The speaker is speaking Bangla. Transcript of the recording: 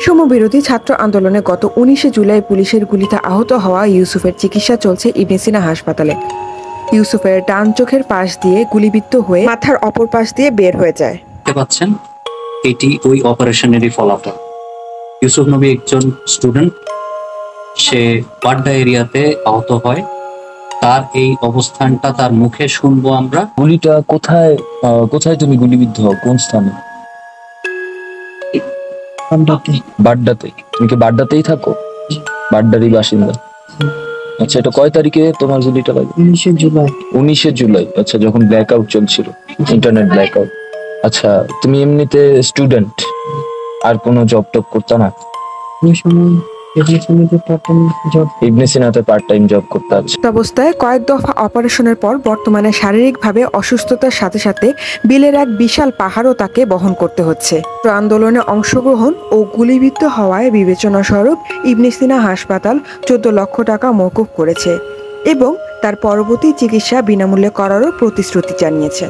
বৈষম্যবিরোধী ছাত্র আন্দোলনে গত 19 জুলাই পুলিশের গুলিতে আহত হওয়া ইউসুফের চিকিৎসা চলছে ইবনে সিনা হাসপাতালে। ইউসুফের ডান চোখের পাশ দিয়ে গুলিবিদ্ধ হয়ে মাথার অপর পাশ দিয়ে বের হয়ে যায়। দেখতে পাচ্ছেন, এটি ওই অপারেশনেরই ফলাফল। ইউসুফ নবী একজন স্টুডেন্ট, সে বাড্ডা এরিয়াতে আহত হয়। তার এই অবস্থানটা তার মুখে শুনবো আমরা। গুলিটা কোথায় কোথায় তুমি গুলিবিদ্ধ হও? কোন স্থানে? বাড্ডাতে। তুমি কি বাড্ডাতেই থাকো? বাড্ডারই বাসিন্দা। আচ্ছা, এটা কয় তারিখে তোমার গুলিটা লাগে? 19 জুলাই। 19 জুলাই। আচ্ছা, যখন ব্ল্যাক আউট চলছিল, ইন্টারনেট ব্ল্যাক আউট। আচ্ছা, তুমি এমনিতে স্টুডেন্ট, আর কোনো জব টব করতে না? ইবনে সিনাতে পার্ট টাইম জব করতে আছে। অবস্থায় কয়েক দফা অপারেশনের পর বর্তমানে শারীরিকভাবে অসুস্থতার সাথে সাথে বিলের এক বিশাল পাহাড়ও তাকে বহন করতে হচ্ছে। আন্দোলনে অংশগ্রহণ ও গুলিবিদ্ধ হওয়ায় বিবেচনা স্বরূপ ইবনে সিনা হাসপাতাল 14 লক্ষ টাকা মওকুফ করেছে এবং তার পরবর্তী চিকিৎসা বিনামূল্যে করারও প্রতিশ্রুতি জানিয়েছে।